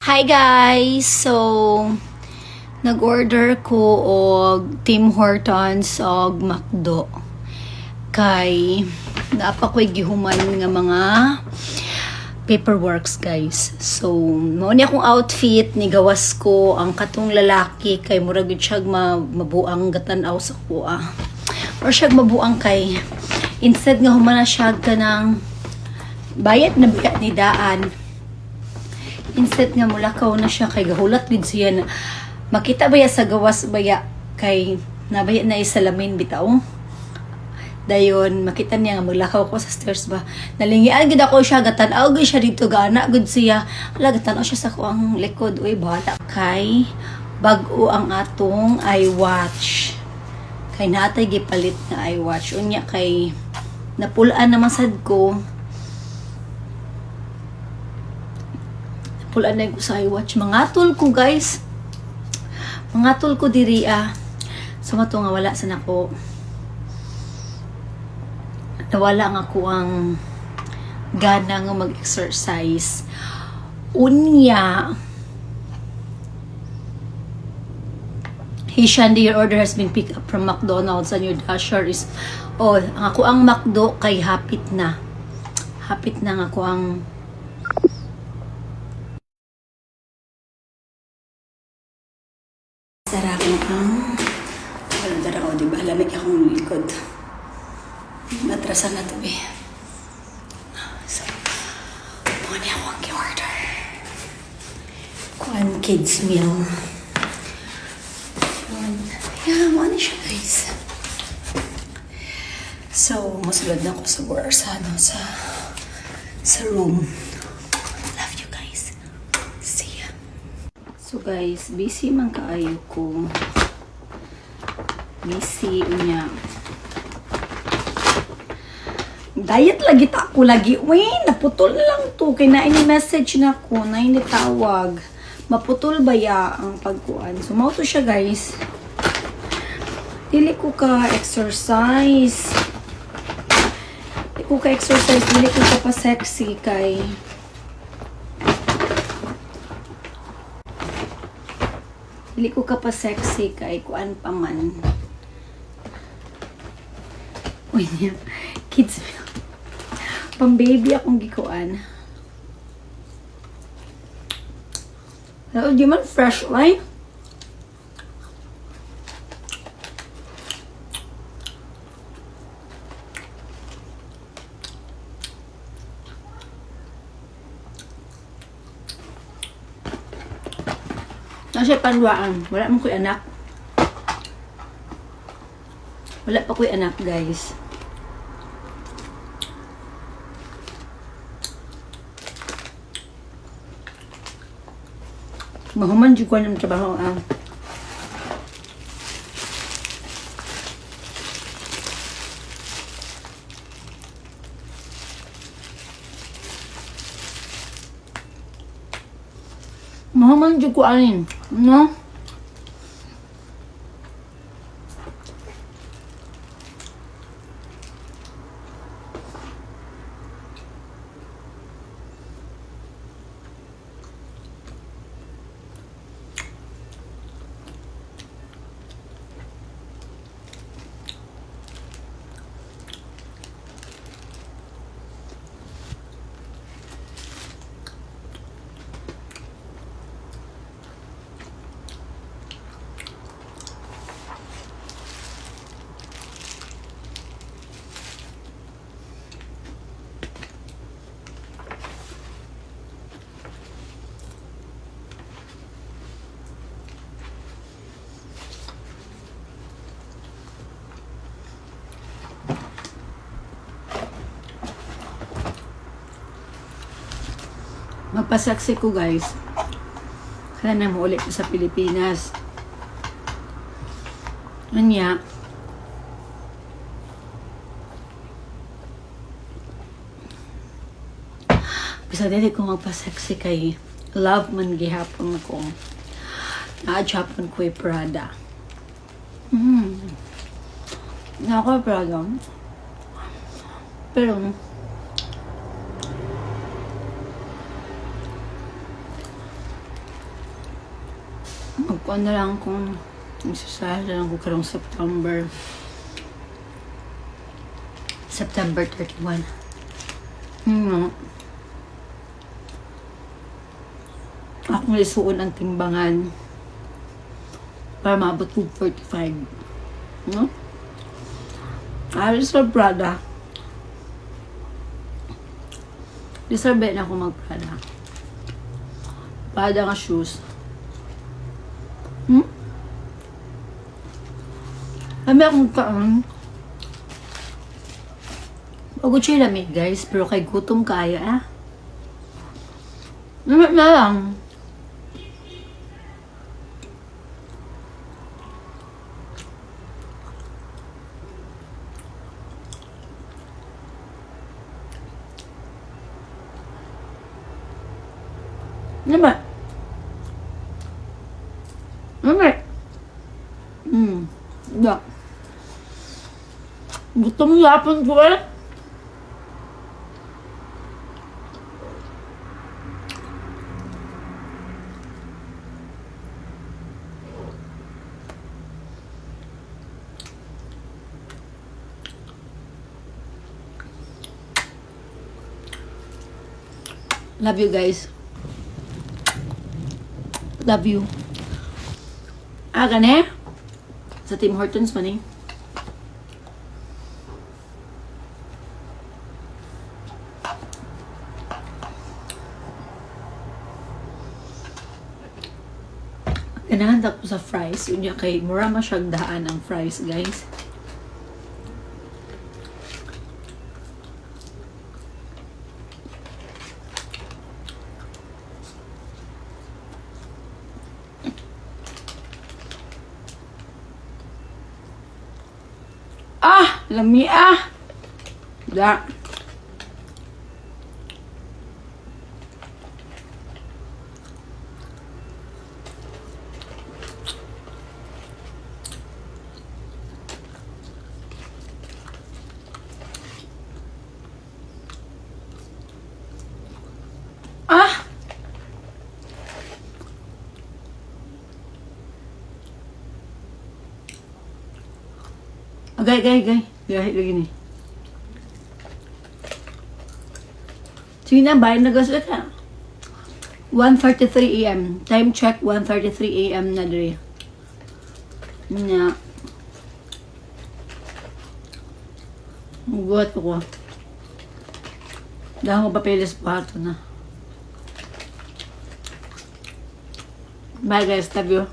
Hi guys! So, nag-order ko og Tim Hortons og McDo. Kay, napakoy gihuman nga mga paperworks guys. So, mao ni akong outfit, ni gawas ko ang katong lalaki kay murag gyud siya mabuang gatan-aw sa kuha. Or siya mabuang kay instead nga humana siya kanang bayad na biya ni daan. Instead nga mulakaw na siya kay gahulat din siya na makita baya sa gawas baya kay nabaya na isalamin bitaw. Dayon makita niya nga maglakaw ko sa stairs ba. Nalingian gid ako siya gatan-aw gid siya dito gana gud siya. Wala gatan-aw siya sa kuang likod uy bala kay bag-o ang atong iWatch. Kay natay gipalit na iWatch unya kay napulaan naman sad ko. Pulaan na ko sa iWatch. Mga tool ko guys. Mga tool ko diri sa mato nga wala sa nako. Nawala nga ko ang gana nga mag-exercise. Unya. Hey Shandy, your order has been picked up from McDonald's and your dasher is ako ang McDo kay hapit na. Hapit na nga ko ang sarap na walang dara ko, diba? Lamig akong likod. Natrasan na to, eh. So, muna ako ang order. Kuan kids meal. Yeah, muna siya, guys. So, masulad na ako sa sa room. Love you, guys. See ya. So guys, busy man kaayo ko. Busy unya. Diet lagi ta ako lagi. Uy, naputol lang to. Kay na ini message na ko, na ini tawag. Maputol ba ya ang pagkuan? So mao to siya guys. Dili ko ka exercise. Dili ko ka exercise, dili ko ka pa sexy kay dili ko ka pa sexy kay kuan pa man. Uy niya. Kids. Pang baby akong gikuan. Ano, di man fresh line? Nasa panduaan. Wala man ko'y anak. Wala pa ko'y anak, guys. Mahuman di ko ng trabaho. Mahuman di ko anin. No? Magpasaksi ko guys. Kaya na mo ulit sa Pilipinas. Anya. Bisa dili ko magpasaksi kay love man gihapon ko. Na-Japan ko Prada. Nako Prada. Pero Magkuhan na lang kung isasahal na lang ko karong September 31. Ako lisuon ang timbangan para maabot ko 45. No? Alis sa Prada. Deserve na ako mag-Prada. Prada nga shoes. Kami akong pagod siya lamig guys, pero kay gutom kaya Lamig na lang. Lamig. Lamig. Da. Gutom yapon ko Love you guys. Love you. Gane? Sa Tim Hortons man eh. Ganahan ko sa fries. Unya kay mura masyag daan ang fries guys. Lami Da. Gay. Gahit lagi ni. Sige na, bayan na gaslit na. 1:33 AM. Time check, 1:33 AM na dre. Nya. Mugot ko. Dahil ko papilis pa ito na. Bye guys, love you.